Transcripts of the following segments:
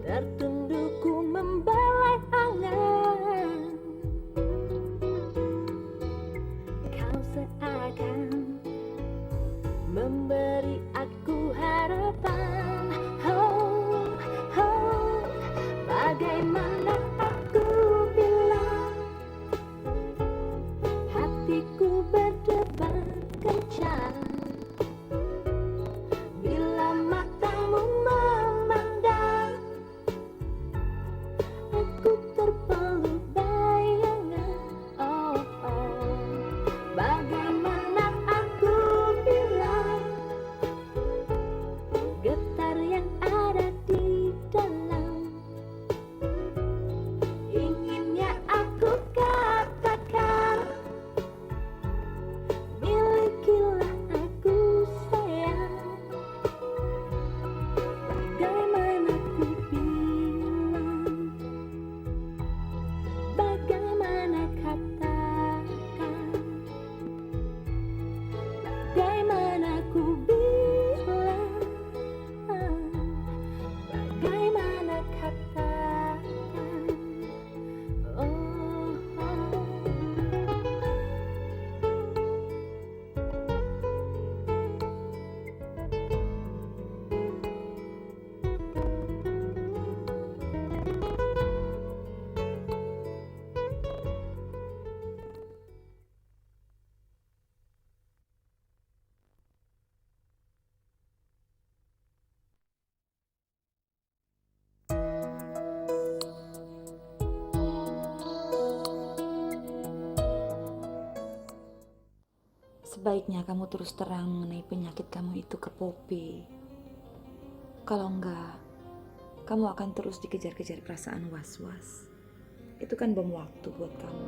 Tertundukku membelai angan, kau seakan memberi aku harapan. Oh, oh, bagaimana aku bilang, hatiku berdebar kencang bila matamu memandang. Aku terpeluk bayangan. Oh, oh, bagaimana aku bilang, getar yang ada di dalam, inginnya aku katakan, milikilah aku sayang. Bagaimana ku bilang, bagaimana katakan, bagaimana ku bilang, bagaimana katakan. Oh, oh. Sebaiknya kamu terus terang mengenai penyakit kamu itu ke Poppy. Kalau enggak, kamu akan terus dikejar-kejar perasaan was-was. Itu kan bom waktu buat kamu.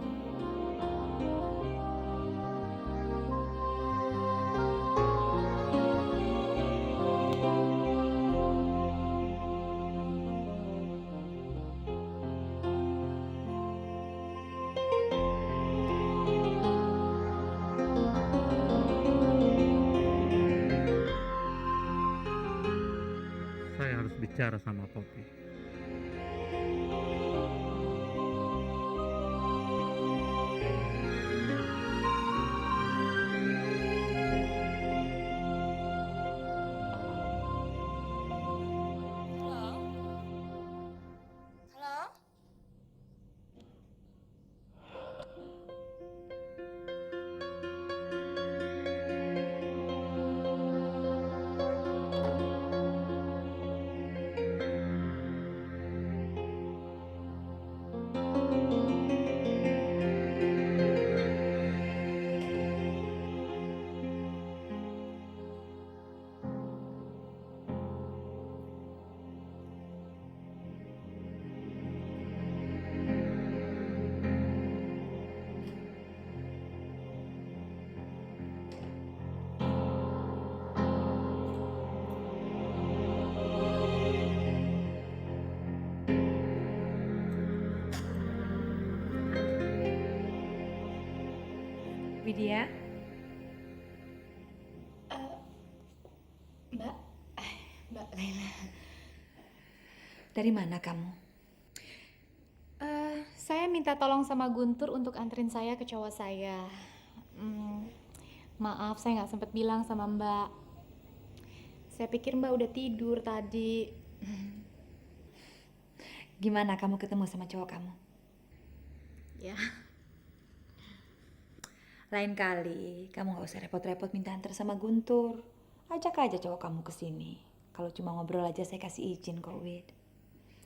Saya harus bicara sama Poppy. Halo? Widya, Mbak, Mbak Laila. dari mana kamu? Saya minta tolong sama Guntur untuk anterin saya ke cowok saya. Maaf, saya nggak sempat bilang sama Mbak. Saya pikir Mbak udah tidur tadi. Gimana kamu ketemu sama cowok kamu? Ya, Lain kali, kamu gak usah repot-repot minta antar sama Guntur. Ajak aja cowok kamu ke sini. Kalau cuma ngobrol aja saya kasih izin kok, Wid.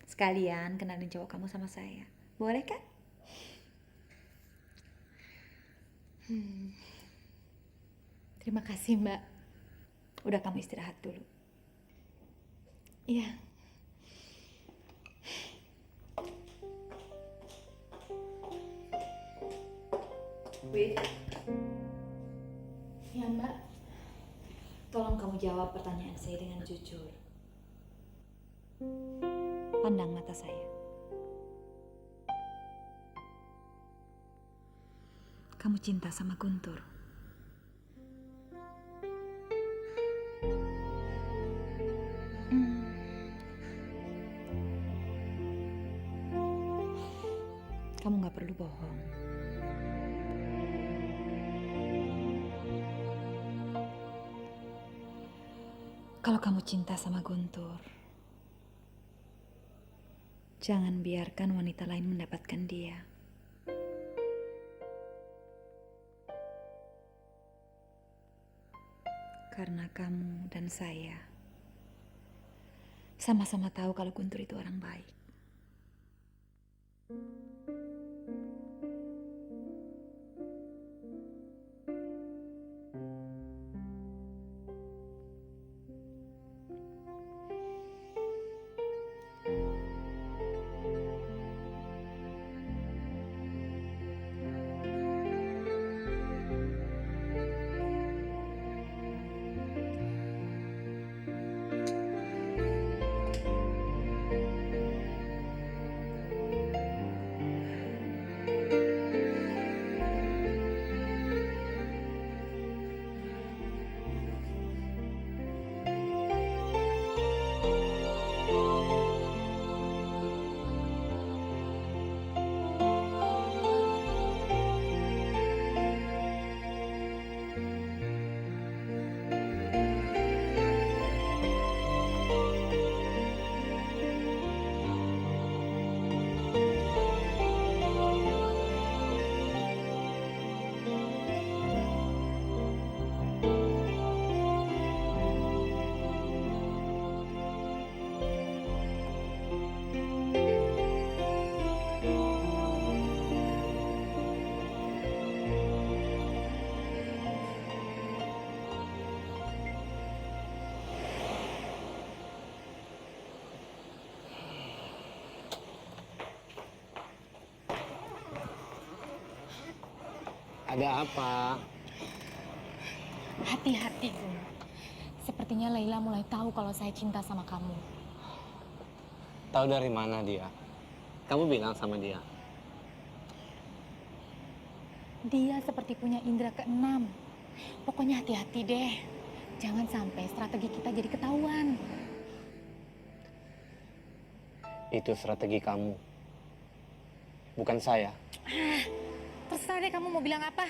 Sekalian kenalin cowok kamu sama saya. Boleh kan? terima kasih Mbak. Udah kamu istirahat dulu. Iya. Wid, Ya Mbak. tolong kamu jawab pertanyaan saya dengan jujur. Pandang mata saya. Kamu cinta sama Guntur? Kamu gak perlu bohong. Kalau kamu cinta sama Guntur, jangan biarkan wanita lain mendapatkan dia. Karena kamu dan saya sama-sama tahu kalau Guntur itu orang baik. Ada apa? Hati-hati, Gun. Sepertinya Laila mulai tahu kalau saya cinta sama kamu. Tahu dari mana dia? Kamu bilang sama dia. Dia seperti punya indera keenam. Pokoknya hati-hati deh. Jangan sampai strategi kita jadi ketahuan. Itu strategi kamu. Bukan saya. Terserah deh kamu mau bilang apa.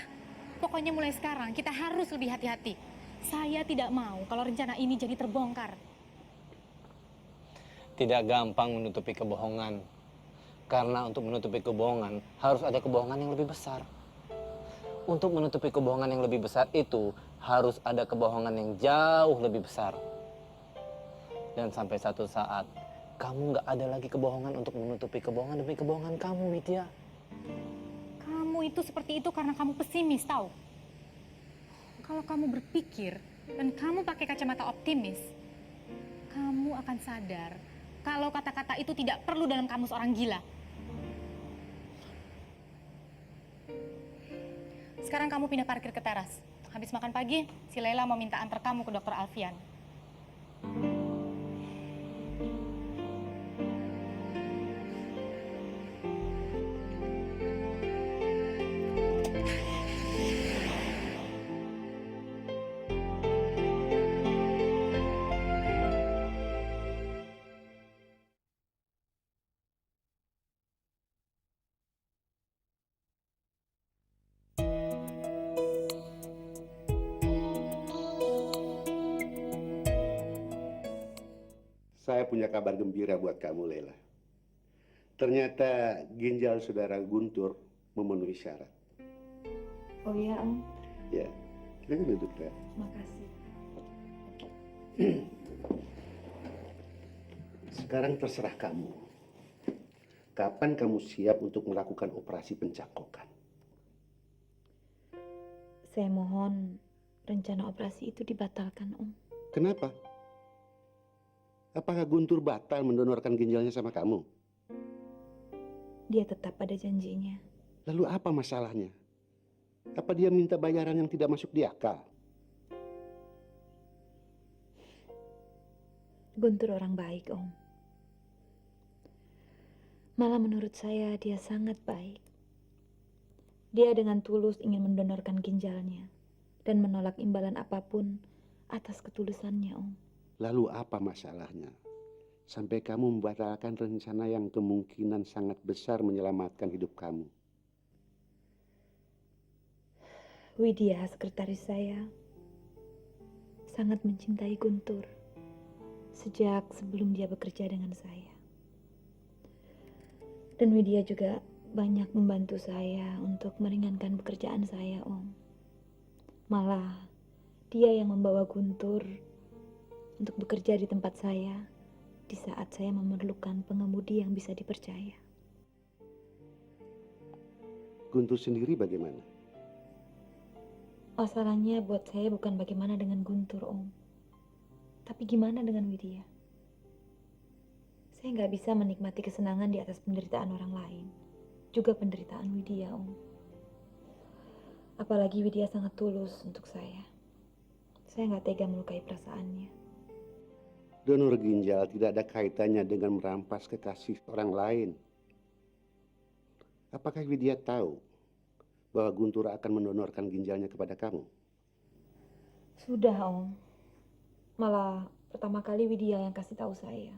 Pokoknya mulai sekarang kita harus lebih hati-hati. Saya tidak mau kalau rencana ini jadi terbongkar. Tidak gampang menutupi kebohongan. Karena untuk menutupi kebohongan harus ada kebohongan yang lebih besar. Untuk menutupi kebohongan yang lebih besar itu harus ada kebohongan yang jauh lebih besar. Dan sampai satu saat kamu nggak ada lagi kebohongan untuk menutupi kebohongan demi kebohongan kamu, Widya. Kamu itu seperti itu karena kamu pesimis, tahu? Kalau kamu berpikir dan kamu pakai kacamata optimis, kamu akan sadar kalau kata-kata itu tidak perlu dalam kamus orang gila. Sekarang kamu pindah parkir ke teras. Habis makan pagi, si Laila mau minta antar kamu ke dokter Alfian. Saya punya kabar gembira buat kamu, Lela. Ternyata ginjal saudara Guntur memenuhi syarat. Oh ya, Om. Ya, silakan duduk, Lela. Makasih. Sekarang terserah kamu. Kapan kamu siap untuk melakukan operasi pencangkokan? Saya mohon rencana operasi itu dibatalkan, Om. Kenapa? Apakah Guntur batal mendonorkan ginjalnya sama kamu? Dia tetap pada janjinya. Lalu apa masalahnya? Apa dia minta bayaran yang tidak masuk di akal? Guntur orang baik, Om. Malah menurut saya dia sangat baik. Dia dengan tulus ingin mendonorkan ginjalnya dan menolak imbalan apapun atas ketulusannya, Om. Lalu apa masalahnya? sampai kamu membatalkan rencana yang kemungkinan sangat besar menyelamatkan hidup kamu? Widya, sekretaris saya, sangat mencintai Guntur sejak sebelum dia bekerja dengan saya. Dan Widya juga banyak membantu saya untuk meringankan pekerjaan saya, Om. Malah dia yang membawa Guntur untuk bekerja di tempat saya di saat saya memerlukan pengemudi yang bisa dipercaya. Guntur sendiri bagaimana? Masalahnya buat saya bukan bagaimana dengan Guntur, Om. Tapi gimana dengan Widya? Saya nggak bisa menikmati kesenangan di atas penderitaan orang lain. Juga penderitaan Widya, Om. Apalagi Widya sangat tulus untuk saya. Saya nggak tega melukai perasaannya. Donor ginjal tidak ada kaitannya dengan merampas kekasih orang lain. Apakah Widya tahu bahwa Guntur akan mendonorkan ginjalnya kepada kamu? Sudah, Om. Malah pertama kali Widya yang kasih tahu saya.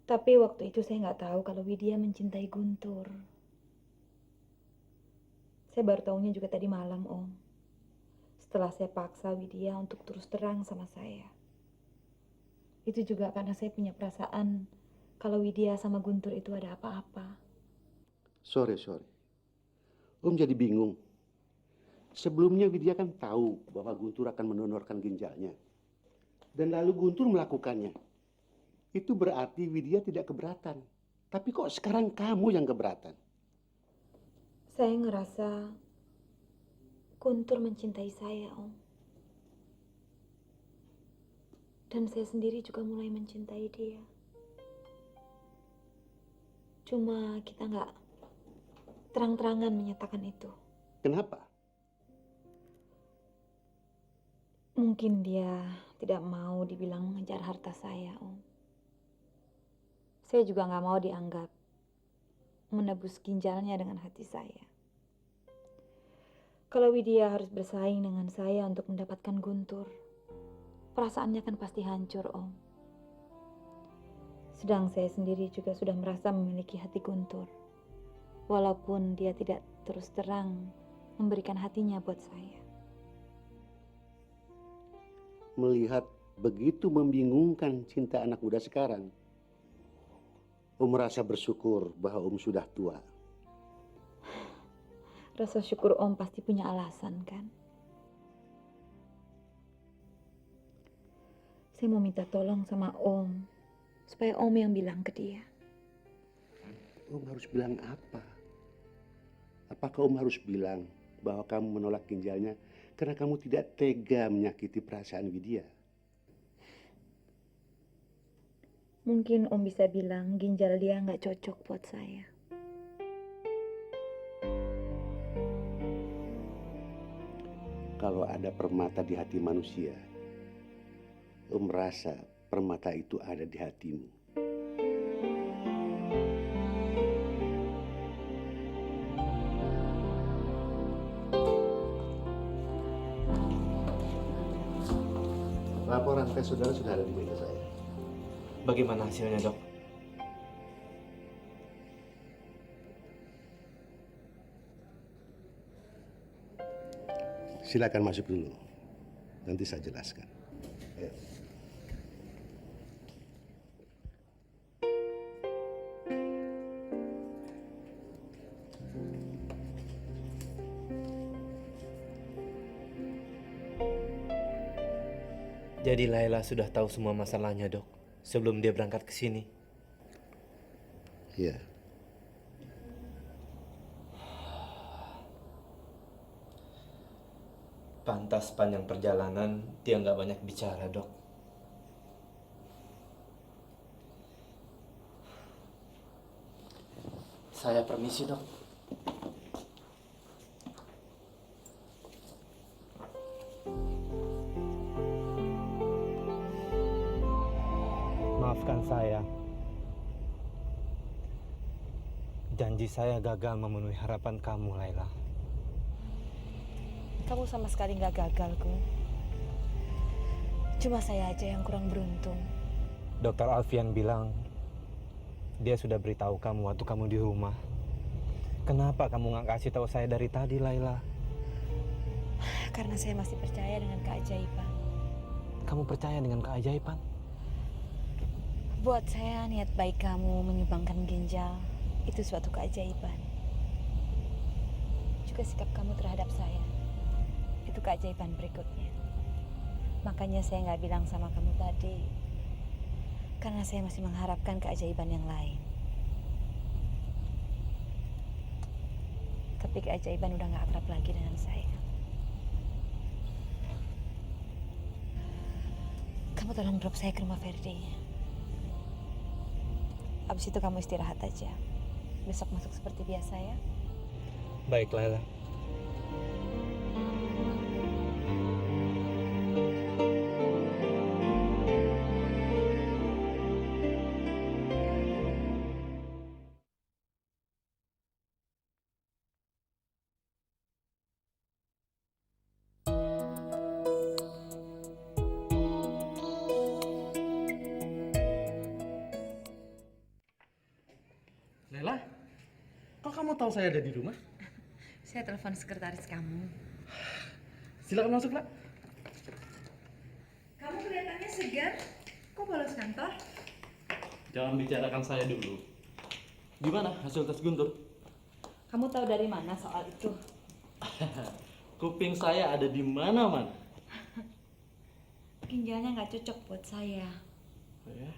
Tapi waktu itu saya nggak tahu kalau Widya mencintai Guntur. Saya baru tahunya juga tadi malam, Om. Setelah saya paksa Widya untuk terus terang sama saya. Itu juga karena saya punya perasaan kalau Widya sama Guntur itu ada apa-apa. Sorry. Om jadi bingung. Sebelumnya Widya kan tahu bahwa Guntur akan mendonorkan ginjalnya. Dan lalu Guntur melakukannya. Itu berarti Widya tidak keberatan. Tapi kok sekarang kamu yang keberatan? Saya ngerasa Guntur mencintai saya, Om. Dan saya sendiri juga mulai mencintai dia. Cuma kita nggak terang-terangan menyatakan itu. Kenapa? Mungkin dia tidak mau dibilang mengejar harta saya, Om. Saya juga nggak mau dianggap menebus ginjalnya dengan hati saya. Kalau Widya harus bersaing dengan saya untuk mendapatkan Guntur, perasaannya kan pasti hancur, Om. Sedang saya sendiri juga sudah merasa memiliki hati Guntur. Walaupun dia tidak terus terang memberikan hatinya buat saya. Melihat begitu membingungkan cinta anak muda sekarang, Om merasa bersyukur bahwa Om sudah tua. Rasa syukur Om pasti punya alasan, kan? Saya mau minta tolong sama Om, supaya Om yang bilang ke dia. Om harus bilang apa? Apakah Om harus bilang bahwa kamu menolak ginjalnya karena kamu tidak tega menyakiti perasaan Widya? Mungkin Om bisa bilang ginjal dia nggak cocok buat saya. Kalau ada permata di hati manusia, Om merasa permata itu ada di hatimu. Laporan tes saudara sudah ada di meja saya. Bagaimana hasilnya, Dok? Silakan masuk dulu. Nanti saya jelaskan. Ayo. Jadi Laila sudah tahu semua masalahnya, Dok, sebelum dia berangkat ke sini. Iya. Pantas panjang perjalanan dia nggak banyak bicara, Dok. Saya permisi, Dok. Maafkan saya. Janji saya gagal memenuhi harapan kamu, Laila. Kamu sama sekali nggak gagal, Gung. Cuma saya aja yang kurang beruntung. Dokter Alfian bilang dia sudah beritahu kamu waktu kamu di rumah. Kenapa kamu nggak kasih tahu saya dari tadi, Laila? Karena saya masih percaya dengan keajaiban. Kamu percaya dengan keajaiban? Buat saya, niat baik kamu menyumbangkan ginjal itu suatu keajaiban. Juga sikap kamu terhadap saya itu keajaiban berikutnya. Makanya saya nggak bilang sama kamu tadi, karena saya masih mengharapkan keajaiban yang lain. Tapi keajaiban udah nggak akrab lagi dengan saya. Kamu tolong drop saya ke rumah Ferdi. Abis itu kamu istirahat aja. Besok masuk seperti biasa ya. Baik, Laila. Lela, kok kamu tahu saya ada di rumah? Saya telepon sekretaris kamu. Silakan masuk, Lah. Kamu kelihatannya segar. Kok bolos kantor? Jangan bicarakan saya dulu. Gimana hasil tes Guntur? Kamu tahu dari mana soal itu? Kuping saya ada di mana, Man? Ginjalnya nggak cocok buat saya. Oh ya?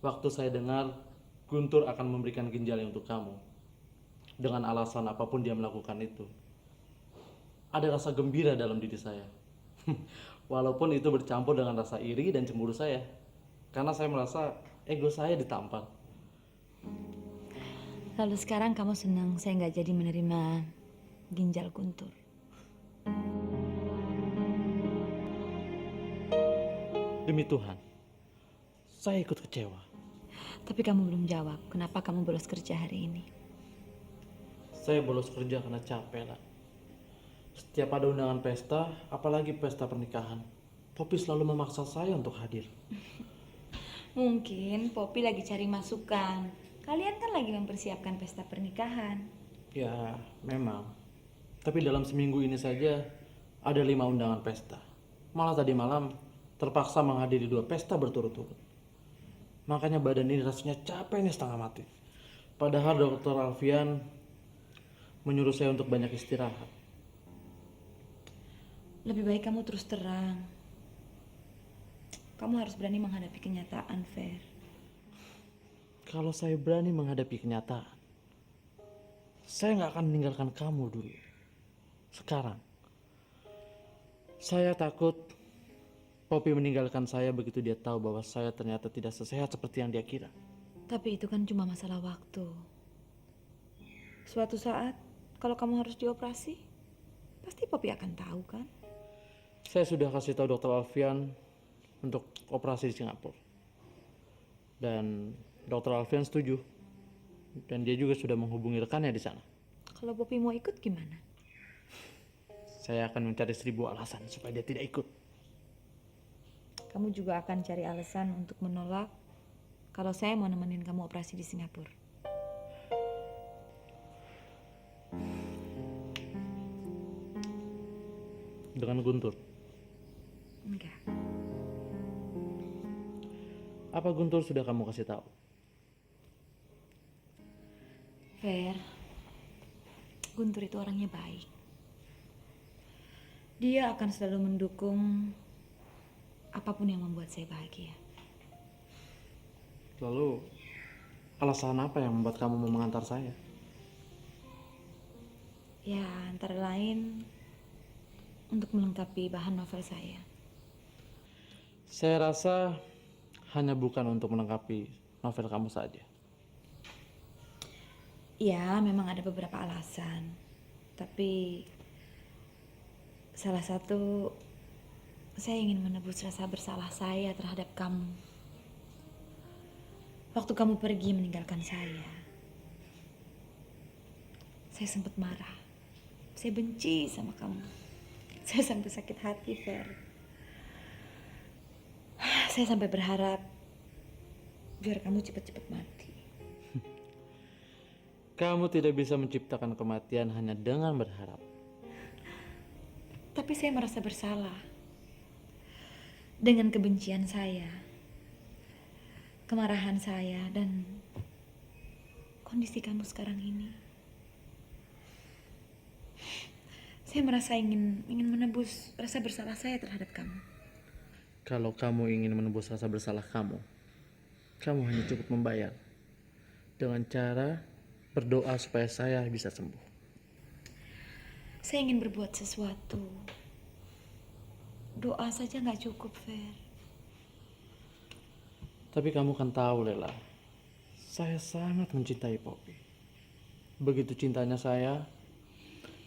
Waktu saya dengar Guntur akan memberikan ginjalnya untuk kamu, dengan alasan apapun dia melakukan itu, ada rasa gembira dalam diri saya. Walaupun itu bercampur dengan rasa iri dan cemburu saya, karena saya merasa ego saya ditampar. Lalu sekarang kamu senang saya nggak jadi menerima ginjal Guntur. Demi Tuhan, saya ikut kecewa. Tapi kamu belum jawab, kenapa kamu bolos kerja hari ini? Saya bolos kerja karena capek, Lah. Setiap ada undangan pesta, apalagi pesta pernikahan, Poppy selalu memaksa saya untuk hadir. Mungkin Poppy lagi cari masukan. Kalian kan lagi mempersiapkan pesta pernikahan. Ya, memang. Tapi dalam seminggu ini saja ada 5 undangan pesta. Malah tadi malam terpaksa menghadiri 2 pesta berturut-turut. Makanya badan ini rasanya capek nih setengah mati. Padahal dokter Alfian menyuruh saya untuk banyak istirahat. Lebih baik kamu terus terang. Kamu harus berani menghadapi kenyataan, Fer. Kalau saya berani menghadapi kenyataan, saya nggak akan meninggalkan kamu dulu. Sekarang, saya takut Poppy meninggalkan saya begitu dia tahu bahwa saya ternyata tidak sesehat seperti yang dia kira. Tapi itu kan cuma masalah waktu. Suatu saat, kalau kamu harus dioperasi, pasti Poppy akan tahu kan? Saya sudah kasih tahu dokter Alfian untuk operasi di Singapura. Dan dokter Alfian setuju. Dan dia juga sudah menghubungi rekannya di sana. Kalau Poppy mau ikut gimana? Saya akan mencari 1000 alasan supaya dia tidak ikut. Kamu juga akan cari alasan untuk menolak kalau saya mau nemenin kamu operasi di Singapura. Dengan Guntur. Enggak. Apa Guntur sudah kamu kasih tahu? Fer, Guntur itu orangnya baik. Dia akan selalu mendukung apapun yang membuat saya bahagia. Lalu, alasan apa yang membuat kamu mau mengantar saya? Ya, antara lain untuk melengkapi bahan novel saya. Saya rasa hanya bukan untuk melengkapi novel kamu saja. Ya, memang ada beberapa alasan. Tapi salah satu, saya ingin menebus rasa bersalah saya terhadap kamu. Waktu kamu pergi meninggalkan saya sempat marah. Saya benci sama kamu. Saya sampai sakit hati, Fer. Saya sampai berharap biar kamu cepat-cepat mati. Kamu tidak bisa menciptakan kematian hanya dengan berharap. Tapi saya merasa bersalah dengan kebencian saya, kemarahan saya, dan kondisi kamu sekarang ini. Saya merasa ingin menebus rasa bersalah saya terhadap kamu. Kalau kamu ingin menebus rasa bersalah kamu hanya cukup membayar dengan cara berdoa supaya saya bisa sembuh. Saya ingin berbuat sesuatu. Doa saja nggak cukup, Fer. Tapi kamu kan tahu, Lela, saya sangat mencintai Poppy. Begitu cintanya saya,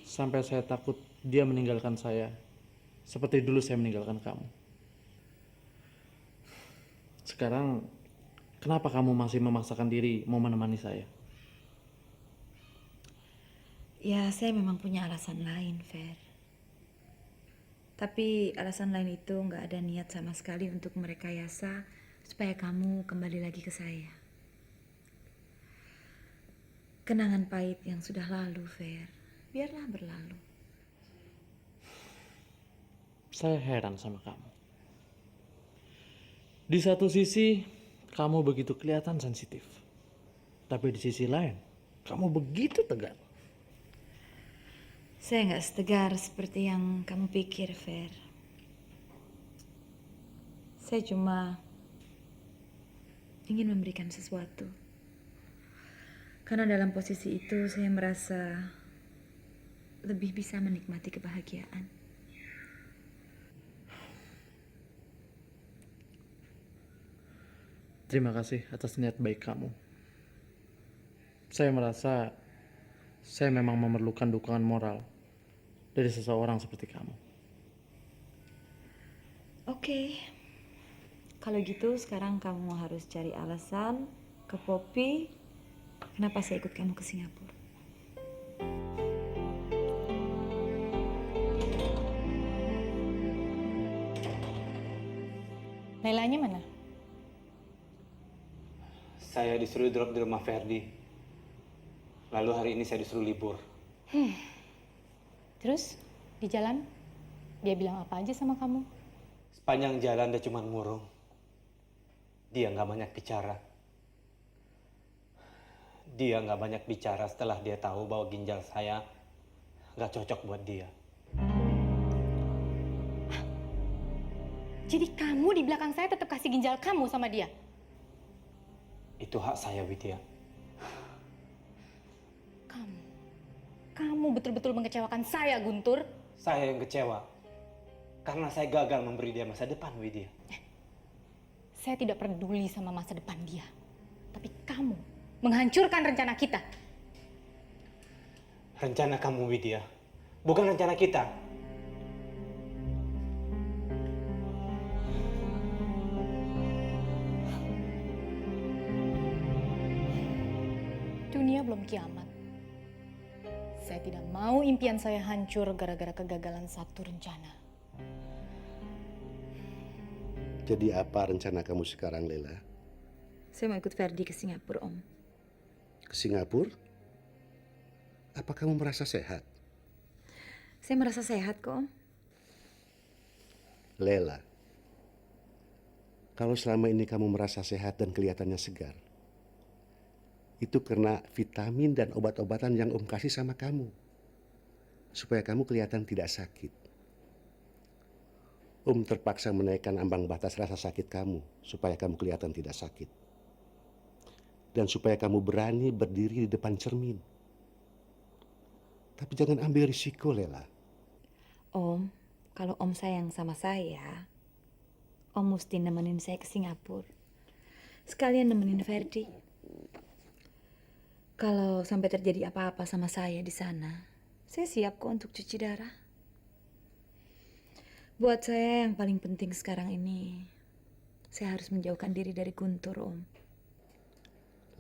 sampai saya takut dia meninggalkan saya, seperti dulu saya meninggalkan kamu. Sekarang, kenapa kamu masih memaksakan diri mau menemani saya? Ya, saya memang punya alasan lain, Fer. Tapi alasan lain itu nggak ada niat sama sekali untuk merekayasa supaya kamu kembali lagi ke saya. Kenangan pahit yang sudah lalu, Fer, biarlah berlalu. Saya heran sama kamu. Di satu sisi, kamu begitu kelihatan sensitif. Tapi di sisi lain, kamu begitu tegar. Saya nggak setegar seperti yang kamu pikir, Fer. Saya cuma ingin memberikan sesuatu. Karena dalam posisi itu saya merasa lebih bisa menikmati kebahagiaan. Terima kasih atas niat baik kamu. Saya merasa saya memang memerlukan dukungan moral dari seseorang seperti kamu. Oke. Kalau gitu sekarang kamu harus cari alasan ke Poppy kenapa saya ikut kamu ke Singapura. Lailanya mana? Saya disuruh drop di rumah Ferdi. Lalu hari ini saya disuruh libur. Terus di jalan dia bilang apa aja sama kamu? Sepanjang jalan dia cuma murung. Dia nggak banyak bicara. Dia nggak banyak bicara setelah dia tahu bahwa ginjal saya nggak cocok buat dia. Jadi kamu di belakang saya tetap kasih ginjal kamu sama dia? Itu hak saya, Widya. Kamu betul-betul mengecewakan saya, Guntur. Saya yang kecewa. Karena saya gagal memberi dia masa depan, Widya. Saya tidak peduli sama masa depan dia. Tapi kamu menghancurkan rencana kita. Rencana kamu, Widya. Bukan rencana kita. Dunia belum kiamat. Saya tidak mau impian saya hancur gara-gara kegagalan satu rencana. Jadi apa rencana kamu sekarang, Lela? Saya mau ikut Ferdi ke Singapura, Om. Ke Singapura? Apa kamu merasa sehat? Saya merasa sehat kok, Om. Lela, kalau selama ini kamu merasa sehat dan kelihatannya segar, itu karena vitamin dan obat-obatan yang Om kasih sama kamu. Supaya kamu kelihatan tidak sakit. Om terpaksa menaikkan ambang batas rasa sakit kamu supaya kamu kelihatan tidak sakit. Dan supaya kamu berani berdiri di depan cermin. Tapi jangan ambil risiko, Lela. Om, kalau Om sayang sama saya, Om mesti nemenin saya ke Singapura. Sekalian nemenin Ferdi. Kalau sampai terjadi apa-apa sama saya di sana, saya siap kok untuk cuci darah. Buat saya yang paling penting sekarang ini, saya harus menjauhkan diri dari Guntur, Om.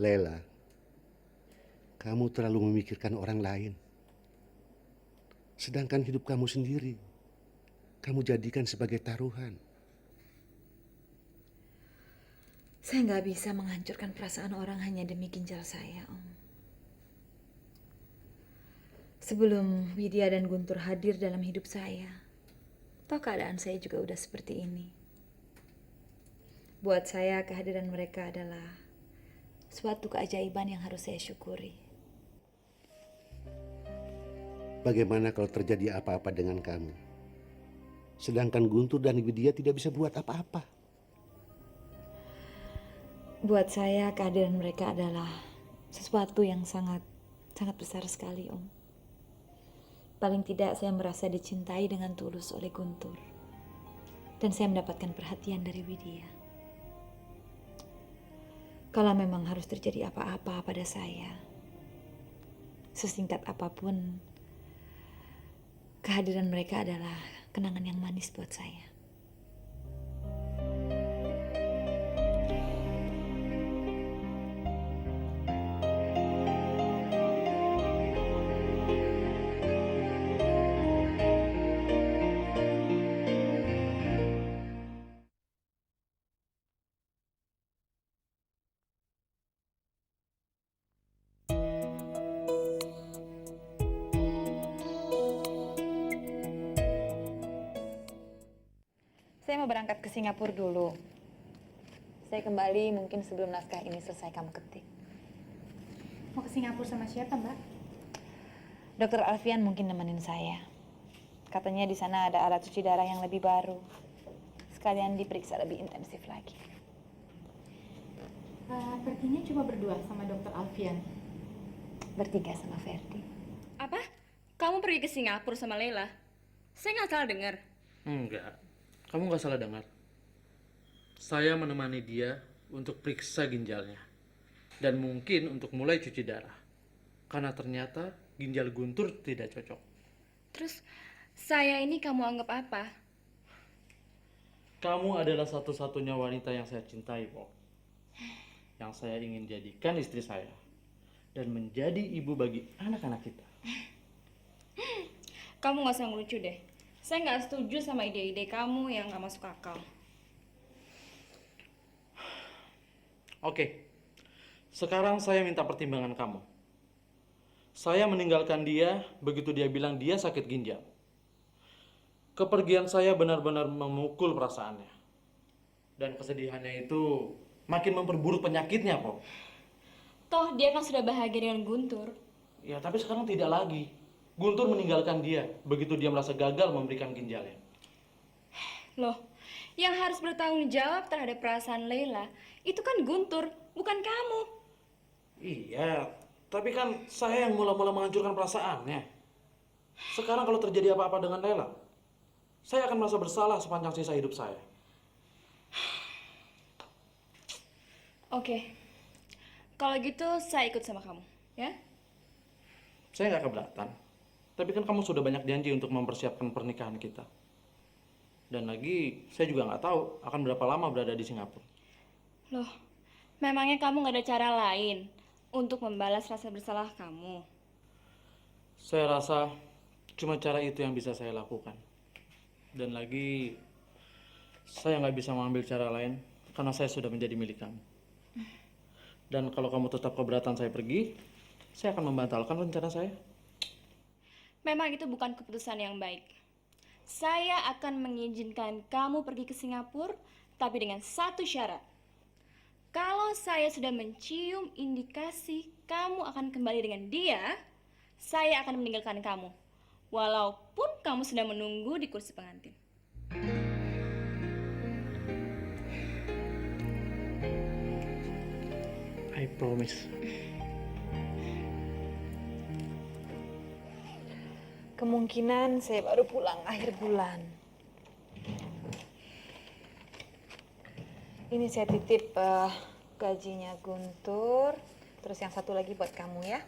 Lela, kamu terlalu memikirkan orang lain. Sedangkan hidup kamu sendiri, kamu jadikan sebagai taruhan. Saya nggak bisa menghancurkan perasaan orang hanya demi ginjal saya, Om. Sebelum Widya dan Guntur hadir dalam hidup saya, toh keadaan saya juga udah seperti ini. Buat saya kehadiran mereka adalah suatu keajaiban yang harus saya syukuri. Bagaimana kalau terjadi apa-apa dengan kamu? Sedangkan Guntur dan Widya tidak bisa buat apa-apa. Buat saya kehadiran mereka adalah sesuatu yang sangat besar sekali, Om. Paling tidak saya merasa dicintai dengan tulus oleh Guntur. Dan saya mendapatkan perhatian dari Widya. Kalau memang harus terjadi apa-apa pada saya, sesingkat apapun, kehadiran mereka adalah kenangan yang manis buat saya. Saya mau berangkat ke Singapura dulu. Saya kembali mungkin sebelum naskah ini selesai kamu ketik. Mau ke Singapura sama siapa, Mbak? Dokter Alfian mungkin nemenin saya. Katanya di sana ada alat cuci darah yang lebih baru. Sekalian diperiksa lebih intensif lagi. Perginya cuma berdua sama Dokter Alfian. Bertiga sama Ferdi. Apa? Kamu pergi ke Singapura sama Leila? Saya nggak salah dengar. Enggak, kamu nggak salah dengar. Saya menemani dia untuk periksa ginjalnya. Dan mungkin untuk mulai cuci darah. Karena ternyata ginjal Guntur tidak cocok. Terus saya ini kamu anggap apa? Kamu adalah satu-satunya wanita yang saya cintai, Pok. Yang saya ingin jadikan istri saya. Dan menjadi ibu bagi anak-anak kita. Kamu nggak usah ngelucu deh. Saya nggak setuju sama ide-ide kamu yang nggak masuk akal. Oke, sekarang saya minta pertimbangan kamu. Saya meninggalkan dia begitu dia bilang dia sakit ginjal. Kepergian saya benar-benar memukul perasaannya. Dan kesedihannya itu makin memperburuk penyakitnya, Pok. Toh dia kan sudah bahagia dengan Guntur. Ya, tapi sekarang tidak lagi. Guntur meninggalkan dia begitu dia merasa gagal memberikan ginjalnya. Loh, yang harus bertanggung jawab terhadap perasaan Leila itu kan Guntur, bukan kamu. Iya, tapi kan saya yang mula-mula menghancurkan perasaannya. Sekarang kalau terjadi apa-apa dengan Lela, saya akan merasa bersalah sepanjang sisa hidup saya. Oke, kalau gitu saya ikut sama kamu, ya? Saya nggak keberatan. Tapi kan kamu sudah banyak janji untuk mempersiapkan pernikahan kita. Dan lagi, saya juga nggak tahu akan berapa lama berada di Singapura. Loh, memangnya kamu nggak ada cara lain untuk membalas rasa bersalah kamu? Saya rasa cuma cara itu yang bisa saya lakukan. Dan lagi, saya nggak bisa mengambil cara lain karena saya sudah menjadi milik kamu. Dan kalau kamu tetap keberatan saya pergi, saya akan membatalkan rencana saya. Memang itu bukan keputusan yang baik. Saya akan mengizinkan kamu pergi ke Singapura, tapi dengan satu syarat. Kalau saya sudah mencium indikasi kamu akan kembali dengan dia, saya akan meninggalkan kamu. Walaupun kamu sudah menunggu di kursi pengantin. I promise. Kemungkinan saya baru pulang akhir bulan. Ini saya titip gajinya Guntur. Terus yang satu lagi buat kamu ya.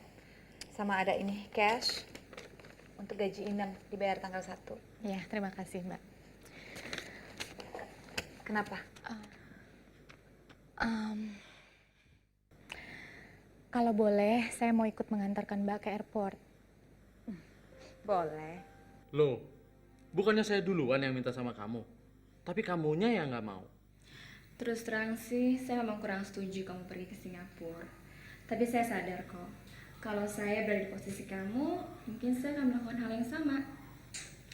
Sama ada ini cash untuk gaji Inam dibayar tanggal 1. Ya, terima kasih, Mbak. Kenapa? Kalau boleh, saya mau ikut mengantarkan Mbak ke airport. Boleh. Loh, bukannya saya duluan yang minta sama kamu. Tapi kamunya yang nggak mau. Terus terang sih, saya memang kurang setuju kamu pergi ke Singapura. Tapi saya sadar kok, kalau saya berada di posisi kamu, mungkin saya akan melakukan hal yang sama.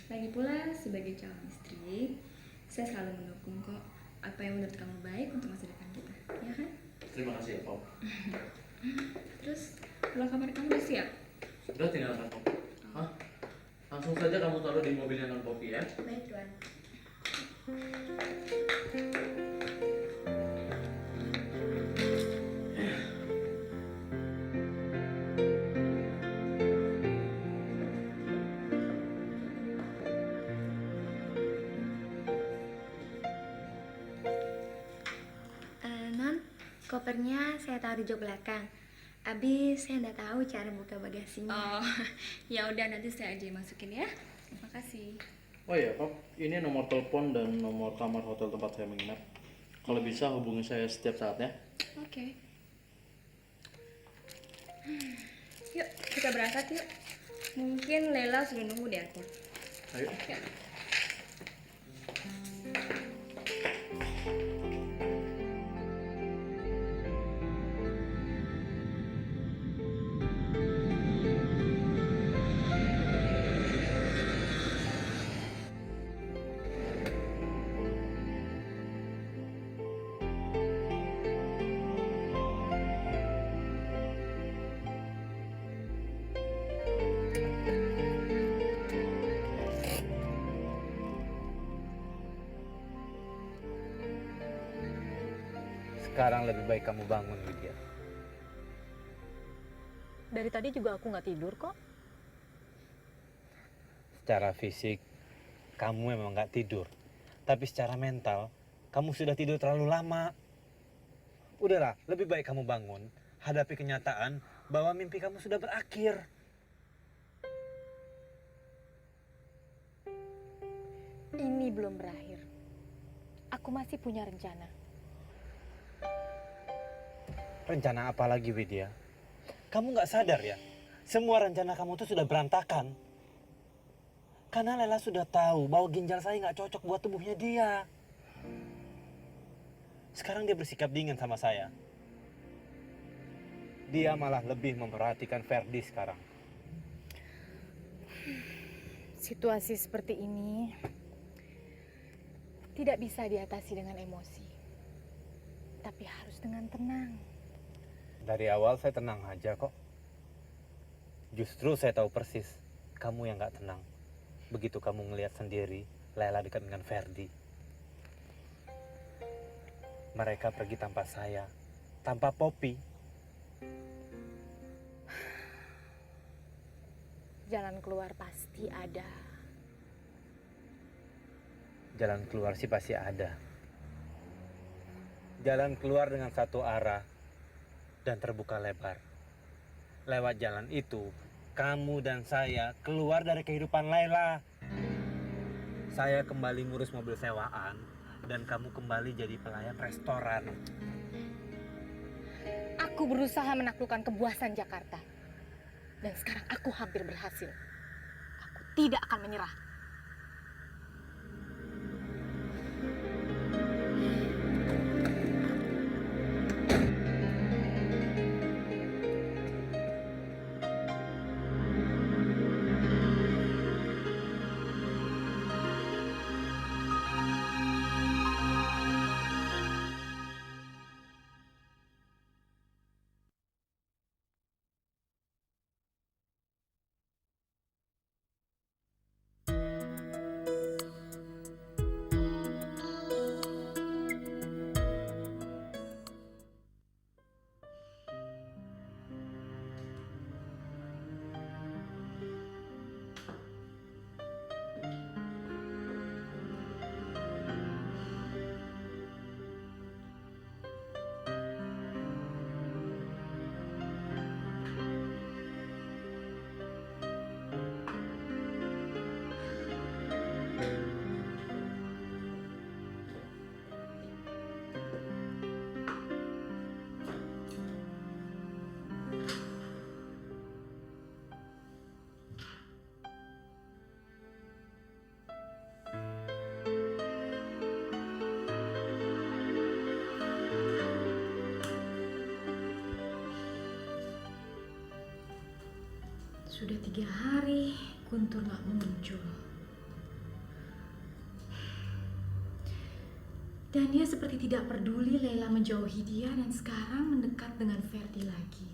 Lagi pula, sebagai calon istri, saya selalu mendukung kok apa yang menurut kamu baik untuk masa depan kita, ya kan? Terima kasih ya, Pop. Terus, pulang kamar kamu udah siap? Sudah tinggalkan Pop. Hah? Langsung saja kamu taruh di mobilnya non Poppy ya. Baik, Tuan. Non, kopernya saya taruh di jok belakang. Abis saya nggak tahu cara buka bagasinya. Oh, ya udah nanti saya aja yang masukin ya. Terima kasih. Oh iya, Pop. Ini nomor telepon dan nomor kamar hotel tempat saya menginap. Kalau bisa hubungi saya setiap saat ya. Oke. Yuk, kita berangkat yuk. Mungkin Lela sudah nunggu di airport. Ayo. Ya. Sekarang lebih baik kamu bangun, Widya. Dari tadi juga aku nggak tidur kok. Secara fisik, kamu memang nggak tidur. Tapi secara mental, kamu sudah tidur terlalu lama. Udahlah, lebih baik kamu bangun, hadapi kenyataan bahwa mimpi kamu sudah berakhir. Ini belum berakhir. Aku masih punya rencana. Rencana apa lagi, Widya? Kamu nggak sadar ya? Semua rencana kamu tuh sudah berantakan. Karena Lela sudah tahu bahwa ginjal saya nggak cocok buat tubuhnya dia. Sekarang dia bersikap dingin sama saya. Dia malah lebih memperhatikan Ferdi sekarang. Situasi seperti ini tidak bisa diatasi dengan emosi, tapi harus dengan tenang. Dari awal saya tenang aja kok. Justru saya tahu persis kamu yang nggak tenang. Begitu kamu ngelihat sendiri Lela dekat dengan Ferdi. Mereka pergi tanpa saya, tanpa Poppy. Jalan keluar pasti ada. Jalan keluar sih pasti ada. Jalan keluar dengan satu arah dan terbuka lebar. Lewat jalan itu, kamu dan saya keluar dari kehidupan Layla. Saya kembali ngurus mobil sewaan dan kamu kembali jadi pelayan restoran. Aku berusaha menaklukkan kebuasan Jakarta. Dan sekarang aku hampir berhasil. Aku tidak akan menyerah. Sudah 3 hari Guntur nggak muncul. Dan dia seperti tidak peduli Lela menjauhi dia dan sekarang mendekat dengan Ferdi lagi.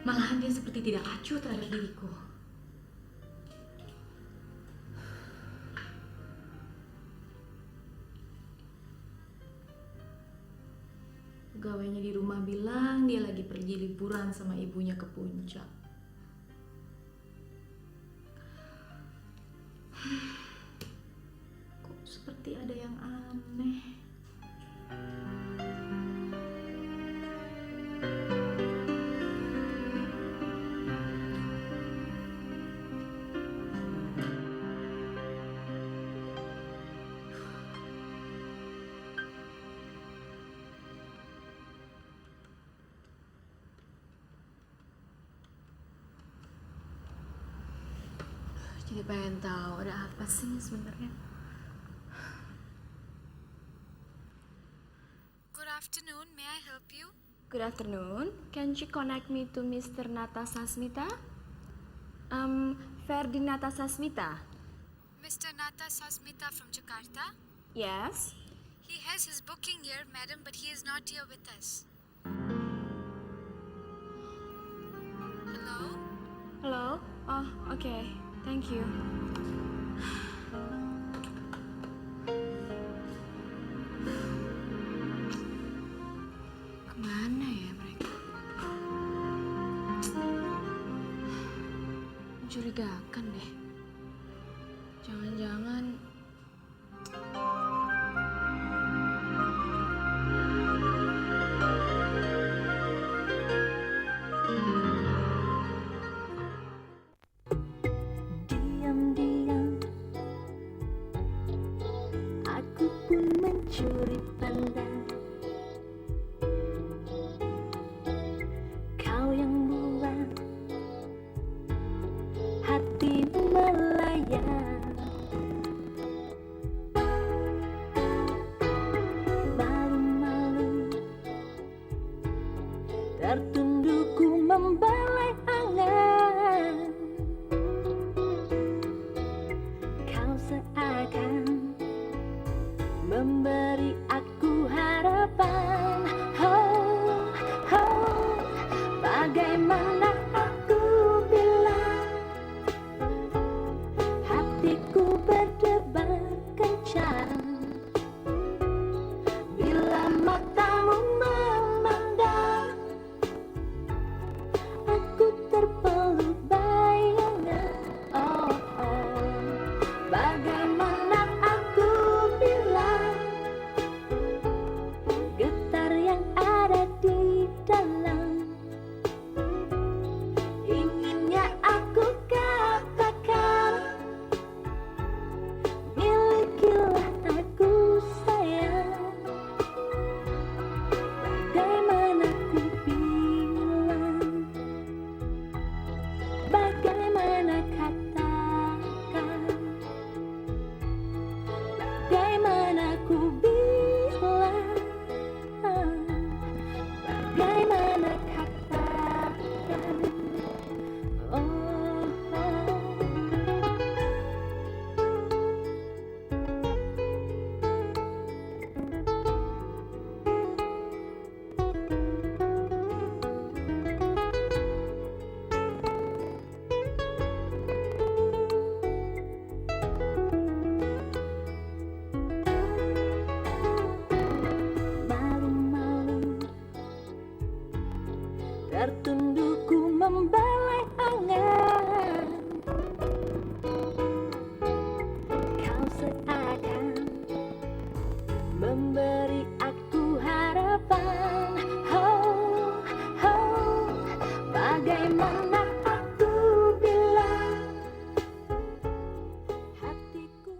Malahan dia seperti tidak acuh terhadap diriku. Pegawainya di rumah bilang dia lagi pergi liburan sama ibunya ke puncak. Kok seperti ada yang aneh. Jadi pengen tahu ada apa sih sebenarnya. Good afternoon, may I help you? Good afternoon. Can you connect me to Mr. Natasha Smita? Ferdi Natasha Smita. Mr. Nata Sasmita from Jakarta? Yes. He has his booking here, madam, but he is not here with us. Hello? Hello. Oh, okay. Thank you. Kemana ya mereka? Mencurigakan deh. Jangan-jangan diam-diam aku pun mencuri pandang kau yang buat hati melayang. Malu-malu tertundukku membelai angan. Kau seakan memberi aku harapan. Oh, oh, bagaimana aku bilang hatiku berdebar kencang bila matamu memandang. Aku terpeluk bayangan. Oh, oh, bagaimana aku bilang getar yang ada di dalam. Inginnya aku katakan milikilah aku sayang. Bagaimana ku bilang, bagaimana katakan, bagaimana ku bilang, bagaimana katakan. Oh, oh. Malu-malu tertundukku membelai angan. Kau seakan memberi aku harapan. Oh, oh, bagaimana aku bilang hatiku